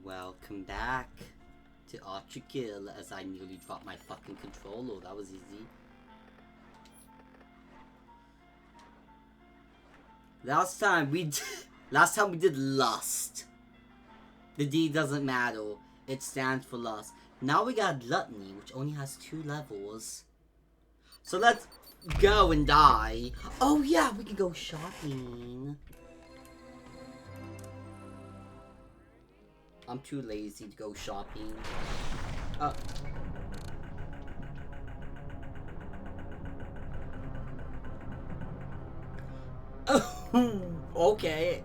Welcome back to ULTRAKILL, as I nearly dropped my fucking controller. That was easy. Last time we did lust. The D doesn't matter. It stands for lust. Now we got gluttony, which only has 2 levels. So let's go and die. Oh yeah, we can go shopping. I'm too lazy to go shopping. Okay.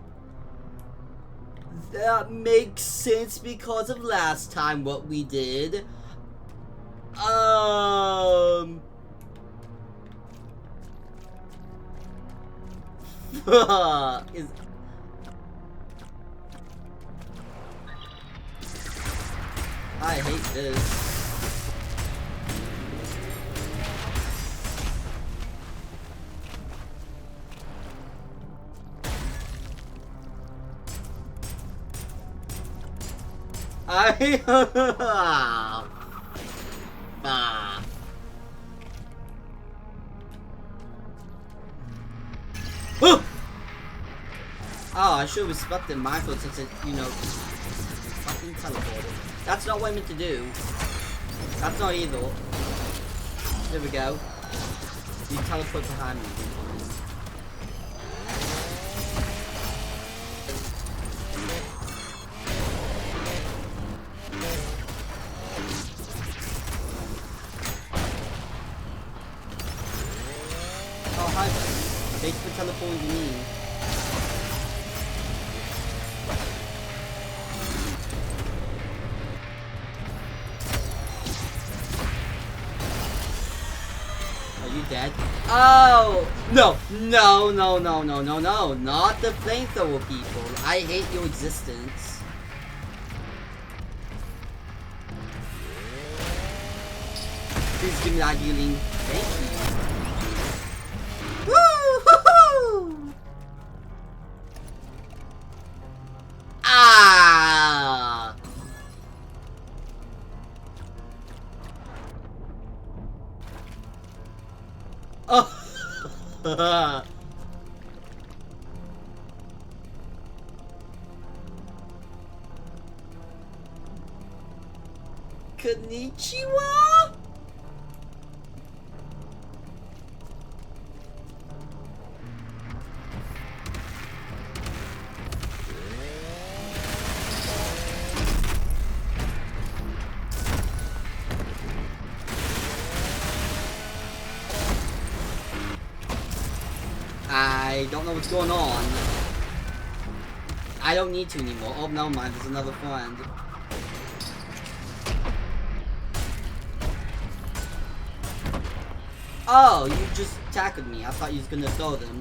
That makes sense because of last time what we did. I hate this. Oh, I should have respected my foot since it, you know, fucking teleported. That's not what I meant to do. That's not either. There we go. You teleport behind me. Oh, hi. Thanks for teleporting me. Dead. Oh no, no, no, no, no, no, no, not the flamethrower people. I hate your existence. Please give me that healing. Thank you. Woo-hoo-hoo! Ah! Oh! Konnichiwa? I don't know what's going on. I don't need to anymore. Oh, never mind. There's another friend. Oh, you just tackled me. I thought you was gonna throw them.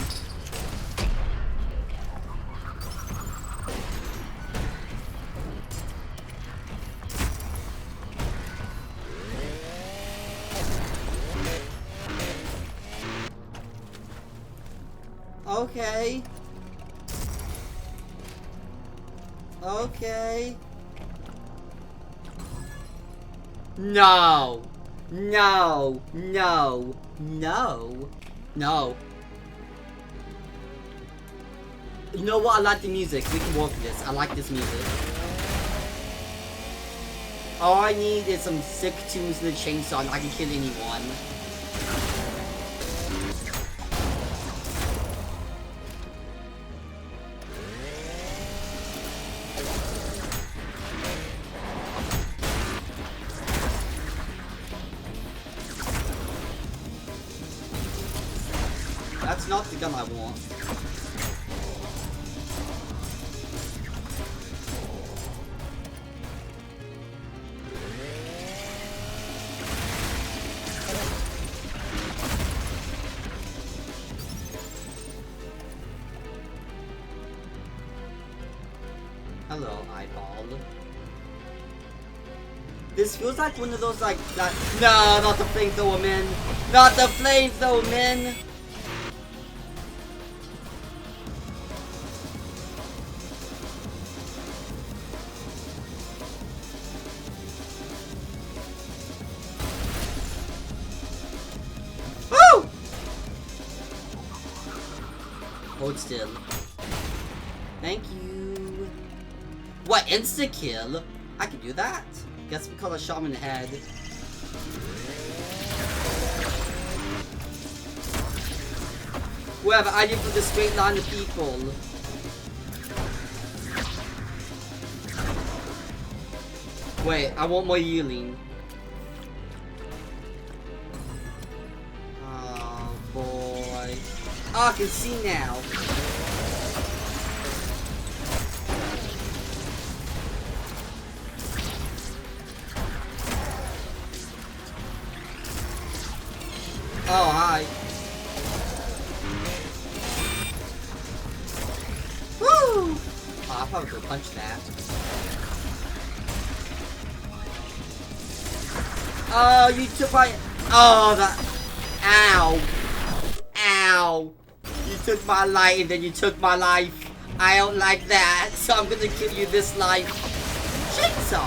Okay. Okay. No. No. No. No. No. You know what? I like the music. We can work with this. I like this music. All I need is some sick tunes in the chainsaw and I can kill anyone. That's not the gun I want. Hello, eyeball. This feels like one of those like that. No, not the flamethrower men. Not the flamethrower men. Hold still. Thank you. What, insta-kill? I can do that. Guess we call a shot in the head. Whoever, I did for the straight line of people. Wait, I want more healing. Oh boy. Oh, I can see now. Oh, hi. Woo! Oh, I probably could punch that. Oh, you took my... Oh, that... Ow. Ow. You took my life and then you took my life. I don't like that, so I'm gonna give you this life. Chainsaw.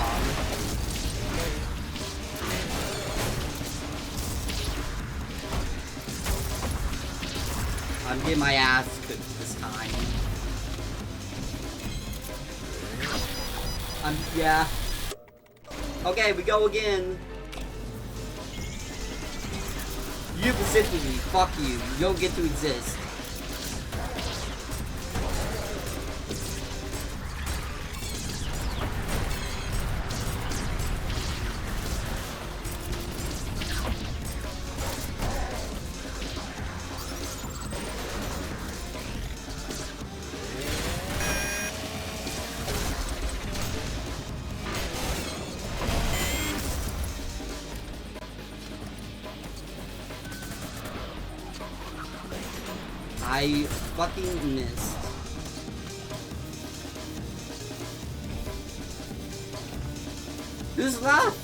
I'm getting my ass cooked this time. Yeah. Okay, we go again. You persist with me. Fuck you. You don't get to exist. I fucking missed. Who's left?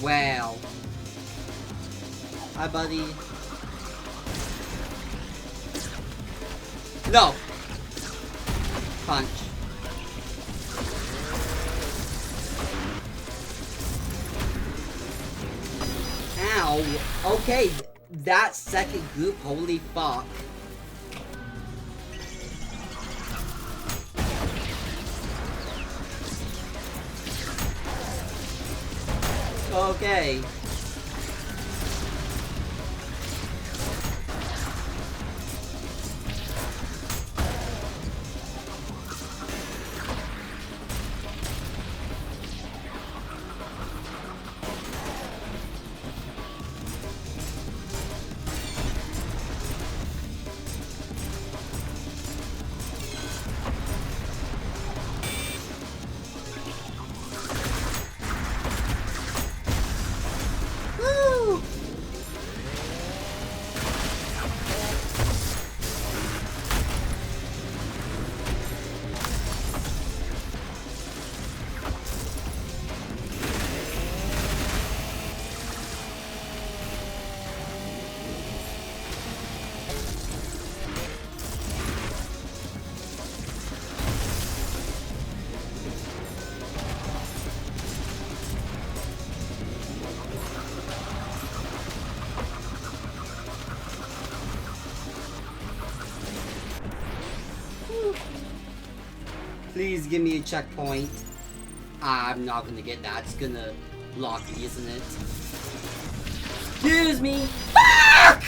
Wow. Hi, buddy. No! Punch. Ow. Okay, that second group, holy fuck. Okay. Please give me a checkpoint. I'm not gonna get that. It's gonna block me, isn't it? Excuse me. Fuck!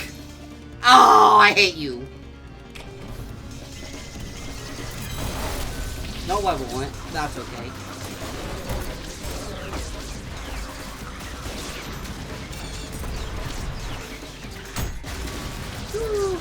Oh, I hate you. No, I won't. That's okay. Woo.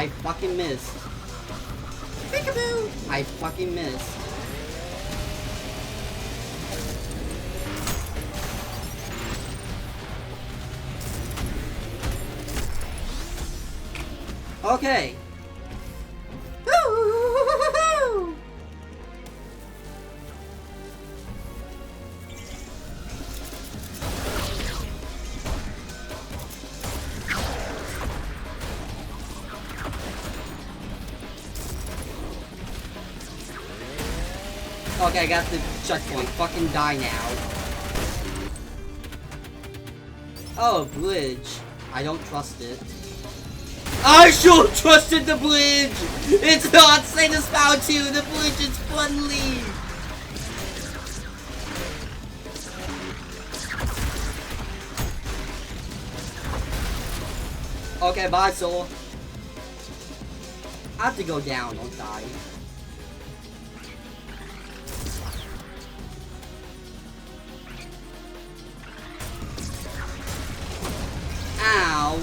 I fucking missed. Peekaboo! I fucking missed. Okay. Okay, I got the checkpoint. Fucking die now. Oh, bridge. I don't trust it. I should trusted the bridge! It's not Satan's Power 2, the bridge is friendly! Okay, bye, soul. I have to go down, don't die. Ow.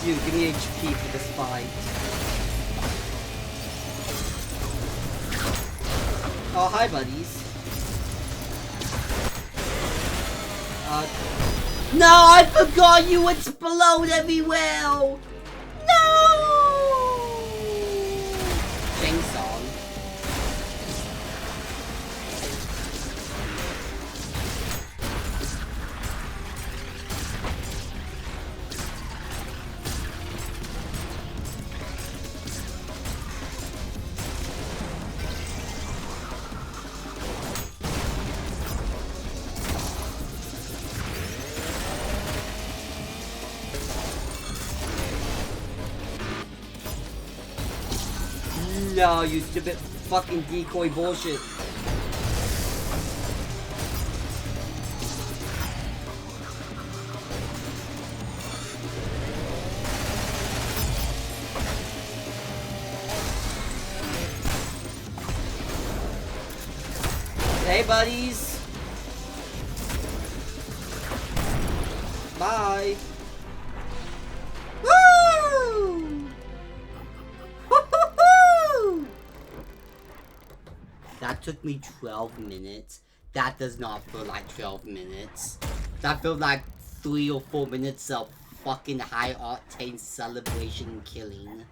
You, give me HP for this fight. Oh, hi, buddies. No, I forgot you explode everywhere! No! Chainsaw. No, you stupid fucking decoy bullshit. Hey, buddies. Bye. Woo! That took me 12 minutes. That does not feel like 12 minutes. That feels like 3 or 4 minutes of fucking high octane celebration and killing.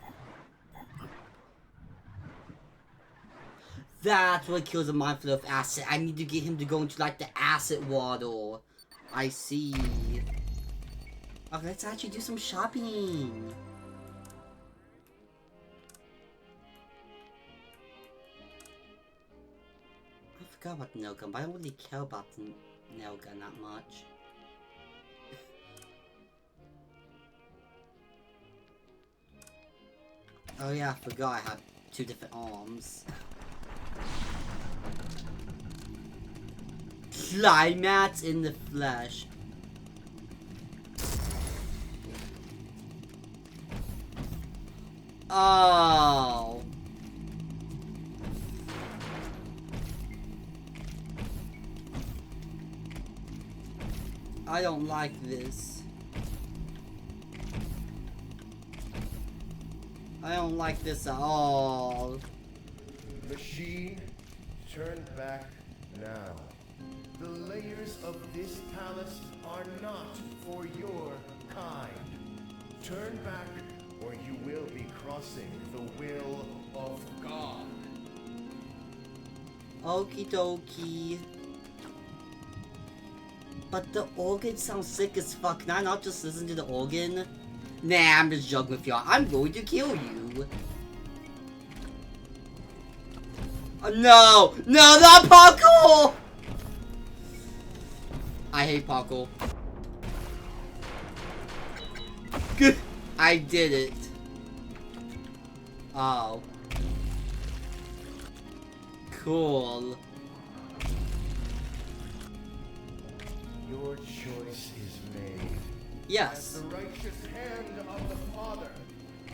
That's what kills a mind full of acid. I need to get him to go into like the acid water. I see. Okay, let's actually do some shopping. I forgot about the nail gun, but I don't really care about the nail gun that much. Oh yeah, I forgot I have 2 different arms. Climax in the flesh. Oh. I don't like this. I don't like this at all. Machine, turn back now. The layers of this palace are not for your kind. Turn back or you will be crossing the will of God. Okie dokie. But the organ sounds sick as fuck. Can I not just listen to the organ? Nah, I'm just joking with y'all. I'm going to kill you. No! No, not parkour! I hate parkour. Good. I did it. Oh. Your choice is made. Yes. As the righteous hand of the Father,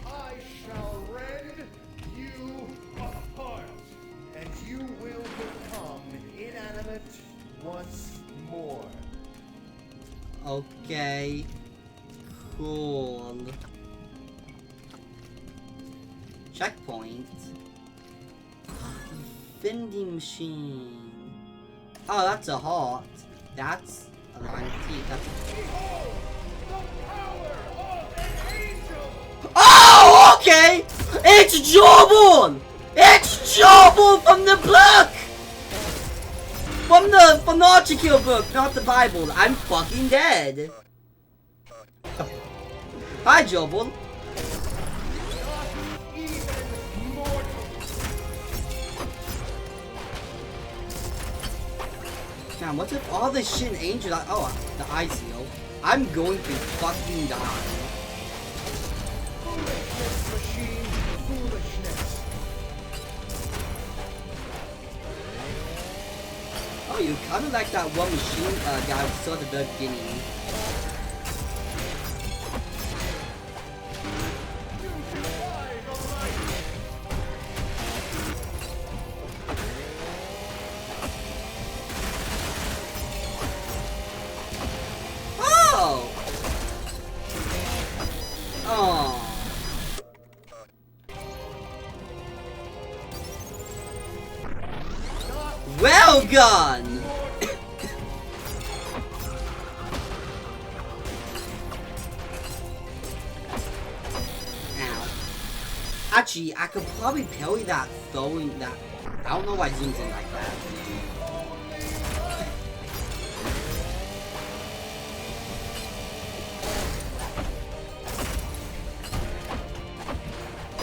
I shall rend you apart, and you will become inanimate once more. Okay. Cool. Checkpoint. Vending machine. Oh, that's a heart. That's a line of teeth. That's Behold, the power of an angel! Oh, okay! It's Jawbone! It's Jawbone from the book! From the ULTRAKILL book, not the Bible. I'm fucking dead. Hi, Jawbone. Not even mortal. Man, what if all this shit in Angel... Oh, the ICO. I'm going to fucking die. Foolishness, machine, foolishness. Oh, you kind of like that one machine guy we saw at the very beginning. You defy the light. Oh! Oh. Well done! Ow. Actually, I could probably parry that throwing that. I don't know why it zooms in like that.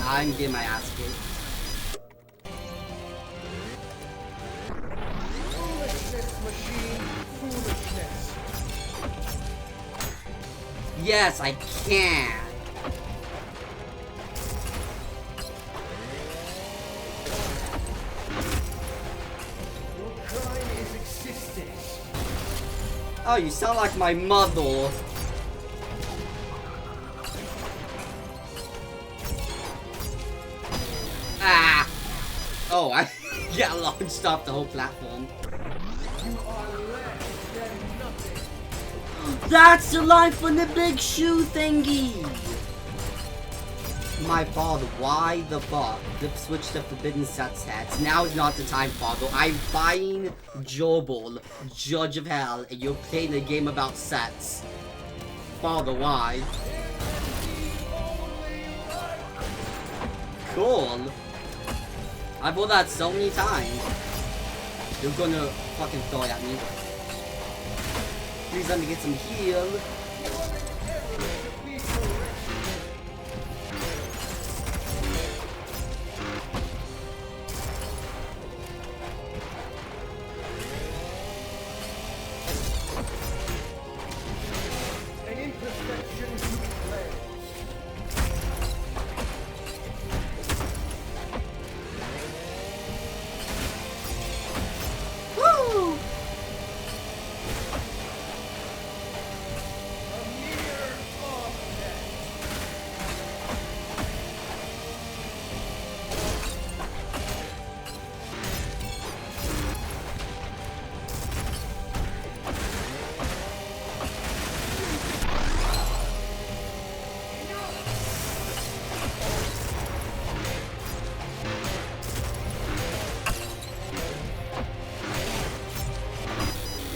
I'm getting my ass kicked. Foolishness, machine, foolishness. Yes, I can. Your crime is existence. Oh, you sound like my mother. Ah! Oh, I got launched off the whole platform. You are less than nothing. That's the line from the big shoe thingy! My father, why the fuck? Flip switch the forbidden sets heads. Now is not the time, father. I'm buying Jobel, Judge of Hell, and you're playing a game about sets. Father, why? Cool. I've heard that so many times. You're gonna fucking throw it at me. Please let me get some heal. An imperfection to cleanse. Woo! A mere object.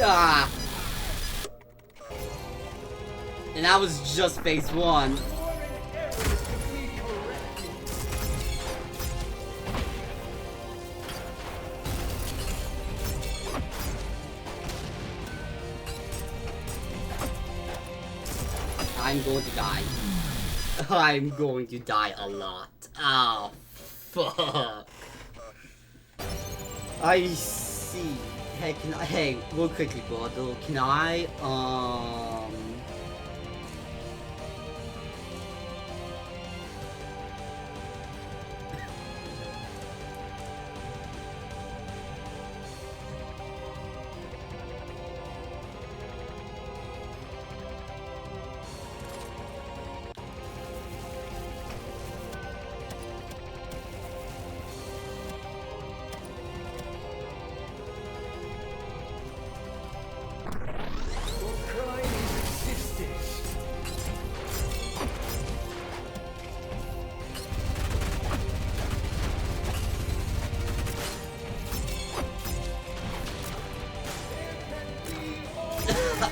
Ah! And that was just phase one. More than ever to be corrected. I'm going to die. I'm going to die a lot. Oh, fuck. I see. Hey, hey, real quickly, brother. Can I,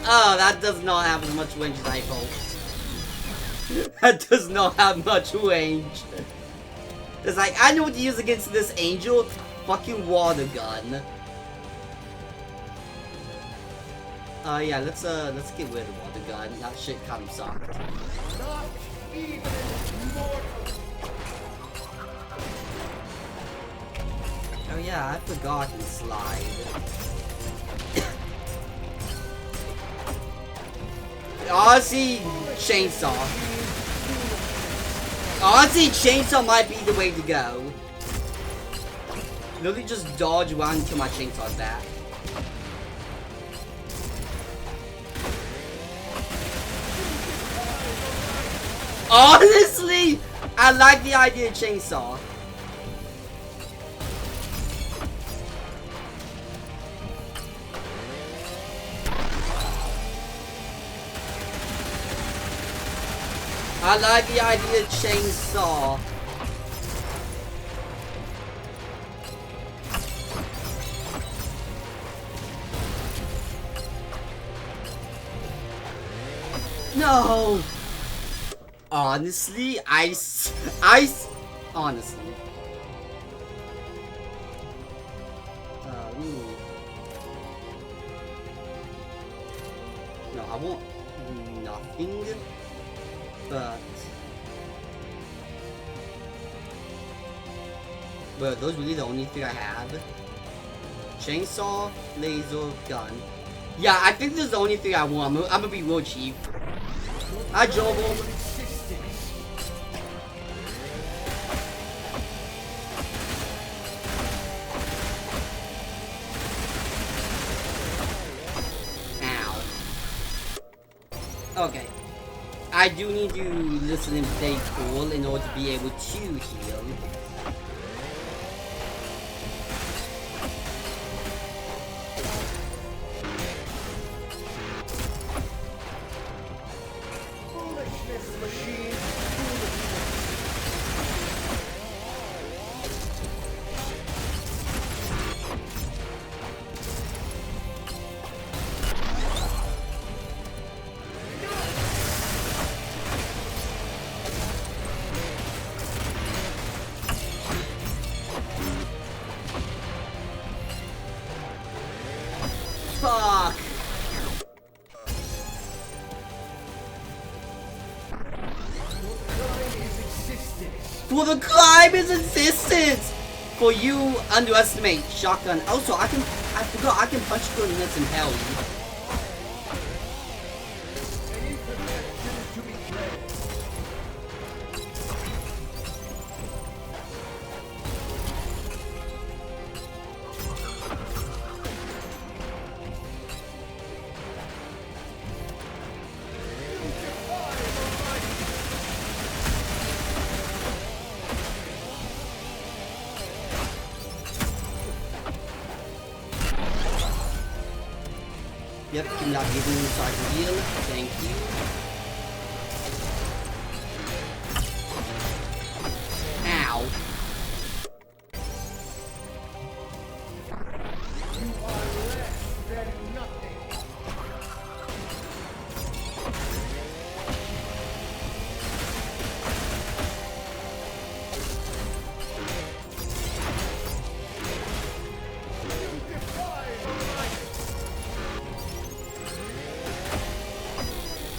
Oh, that does not have as much range as I hoped. That does not have much range. It's like, I know what to use against this angel. Fucking water gun. Yeah, let's get rid of the water gun. That shit kind of sucked. Not even mortal. Oh yeah, I forgot to slide. Honestly, chainsaw. Honestly, chainsaw might be the way to go. Literally just dodge around until my chainsaw's back. Honestly, I like the idea of chainsaw. I like the idea of chainsaw. No. Honestly, honestly. Ooh. No, I want nothing. But well, those really the only thing I have. Chainsaw, laser, gun. Yeah, I think this is the only thing I want. I'm gonna be real cheap. Hi, Joel. Ow. Okay. I do need to listen and play cool in order to be able to heal. Foolishness, machine. Fuck! For the climb is existence! For you underestimate shotgun. Also, I forgot I can punch grenades in hell. Yep, can not give me so I can heal. Thank you. Ow. You are less than nothing.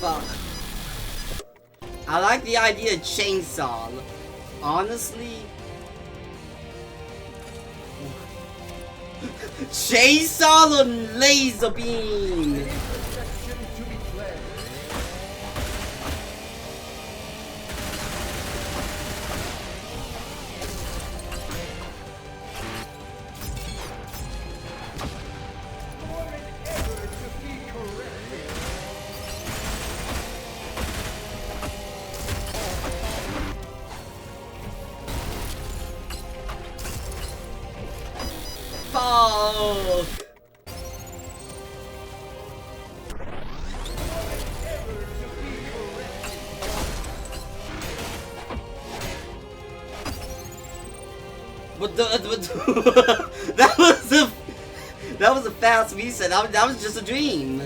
Fuck. I like the idea of chainsaw. Honestly. Chainsaw or laser beam? Intersection to be cleansed. More than ever to be corrected. Fuck. But that was a fast reset. That was just a dream.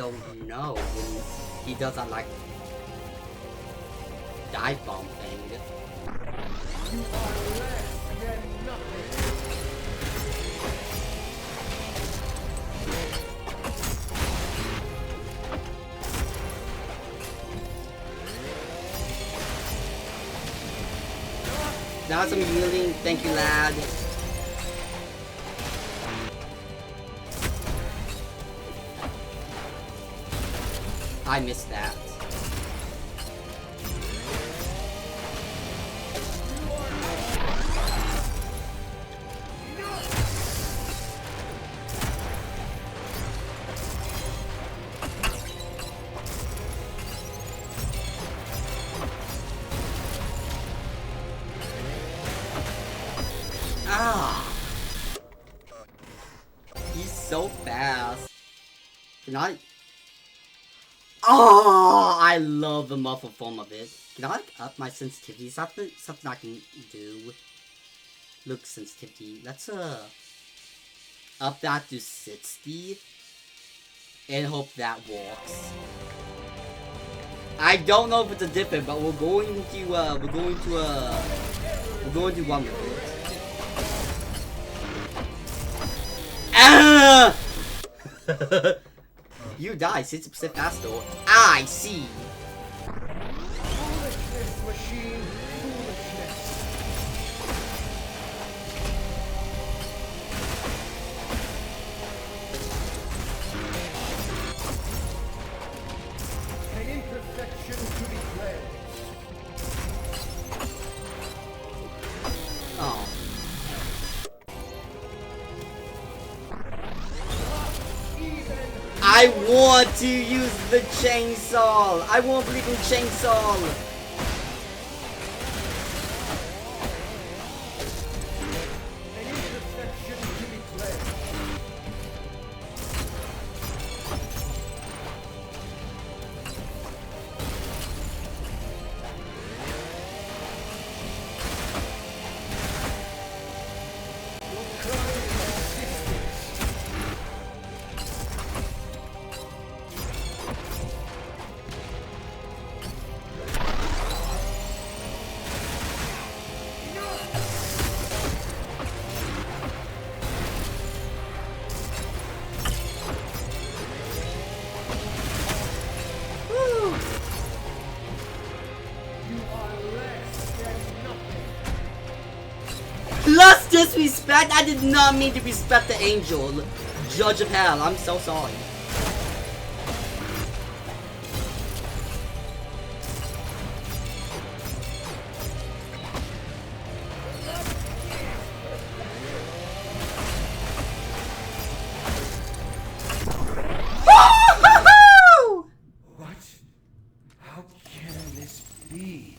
don't know when he does that, like, dive bomb thing. You are less than nothing. Now some healing, thank you, lad. I missed that. Ah! He's so fast. Can I? Oh, I love the muffled form of it. Can I like up my sensitivity? Is that something I can do? Look, sensitivity. Let's up that to 60 and hope that works. I don't know if it's a different, but we're going to one with it. Ah! You die 60% faster. I see. Foolishness, machine. Foolishness. An imperfection to be fled. Oh. I want to use the chainsaw. I won't believe in chainsaw. An imperfection to be fled. Plus disrespect. I did not mean to respect the angel. Judge of hell. I'm so sorry. What? How can this be?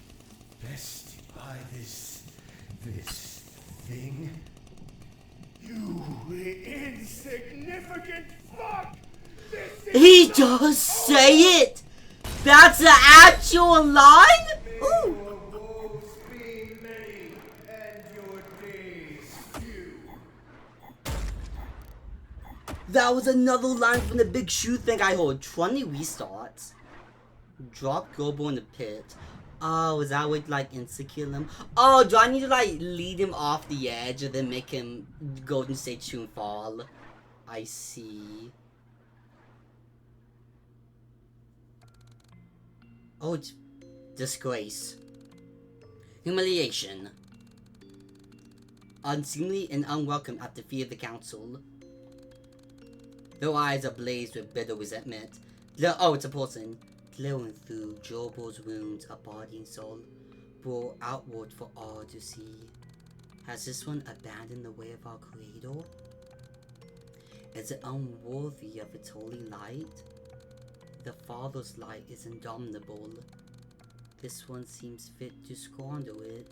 Bested by this thing? You insignificant fuck! This is He does say it. That's the actual line. Ooh. your woes be many and your days few. That was another line from the big shoe thing I heard. 20 restarts. Drop Gobo in the pit. Oh, is that what, like, insta-kill him? Oh, do I need to, like, lead him off the edge and then make him Golden State Shoe and fall? I see. Oh, it's disgrace. Humiliation. Unseemly and unwelcome at the feet of the council. Their eyes ablaze with bitter resentment. Oh, it's a person. Glowing through Jobo's wounds, a body and soul, brought outward for all to see. Has this one abandoned the way of our Creator? Is it unworthy of its holy light? The Father's light is indomitable. This one seems fit to squander it.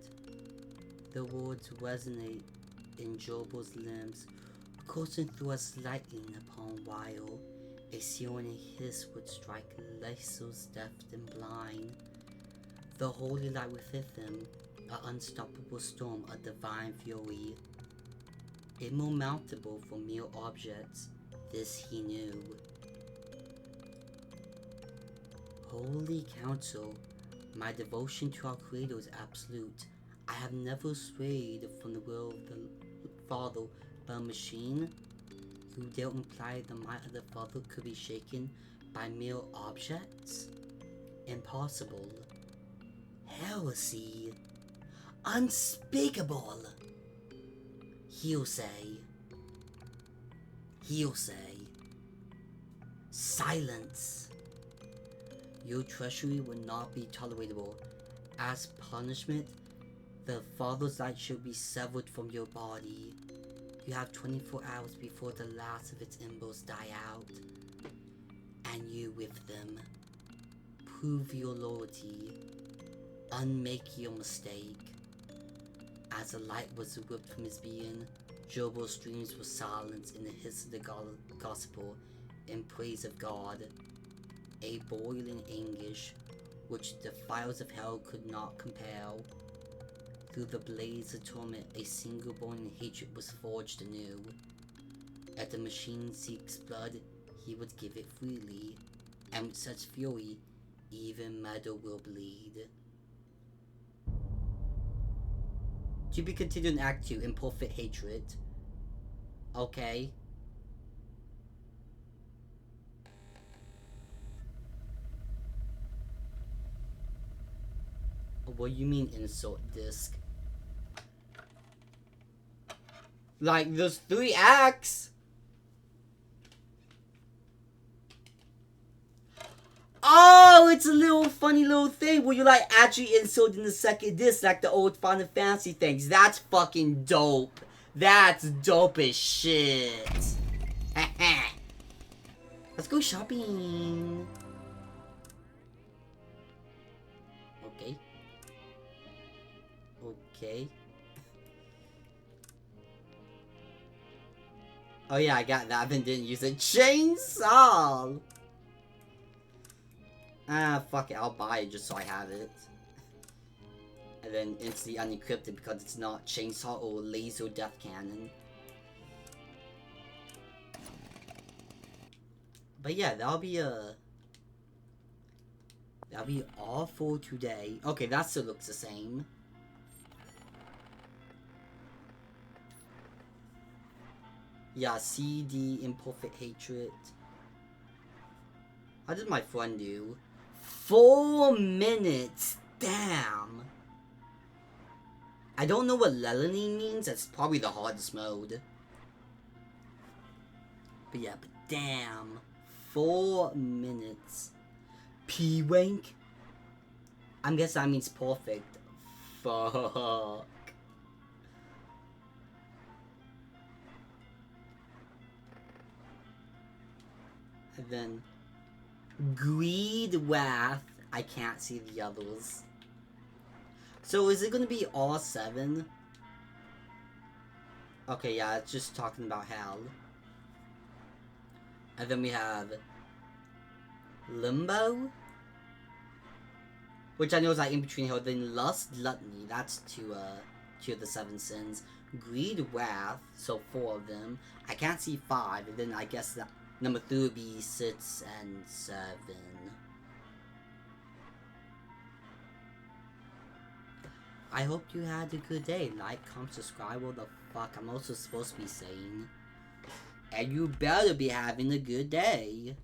The words resonate in Jobo's limbs, coursing through us lightning upon while. A searing hiss would strike Lysos deaf and blind. The holy light within them, an unstoppable storm of divine fury. Immountable for mere objects, this he knew. Holy Council, my devotion to our Creator is absolute. I have never strayed from the will of the Father by a machine. You dare imply the might of the Father could be shaken by mere objects? Impossible. Heresy. Unspeakable. Hearsay. Hearsay. Silence. Your treachery will not be tolerable. As punishment, the Father's light shall be severed from your body. You have 24 hours before the last of its embers die out, and you with them. Prove your loyalty. Unmake your mistake. As the light was ripped from his being, Jobel's dreams were silenced in the hiss of the gospel in praise of God. A boiling anguish, which the fires of hell could not compel. Through the blaze of torment, a single burning hatred was forged anew. If the machine seeks blood, he would give it freely, and with such fury, even metal will bleed. To be continued in Act 2, Imperfect Hatred. Okay. What do you mean insult disc? Like, there's 3 acts! Oh, it's a little funny little thing where you like actually inserting the second disc like the old Final Fantasy things. That's fucking dope. That's dope as shit. Let's go shopping. Okay. Okay. Oh yeah, I got that, but didn't use a chainsaw. Ah, fuck it, I'll buy it just so I have it. And then instantly unequip it because it's not chainsaw or laser death cannon. But yeah, that'll be all for today. Okay, that still looks the same. Yeah, CD, Imperfect Hatred. How did my friend do? 4 minutes! Damn! I don't know what Lelany means. That's probably the hardest mode. But yeah, but damn. 4 minutes. P-Wank? I'm guessing that means perfect. Fuck. And then Greed, Wrath. I can't see the others. So is it gonna be all 7? Okay, yeah, it's just talking about hell. And then we have Limbo, which I know is like in between here. Then Lust, Gluttony. That's 2 of the 7 sins. Greed, Wrath. So 4 of them. I can't see 5. And then I guess that number 3 would be 6 and 7. I hope you had a good day. Like, comment, subscribe, what the fuck I'm also supposed to be saying. And you better be having a good day.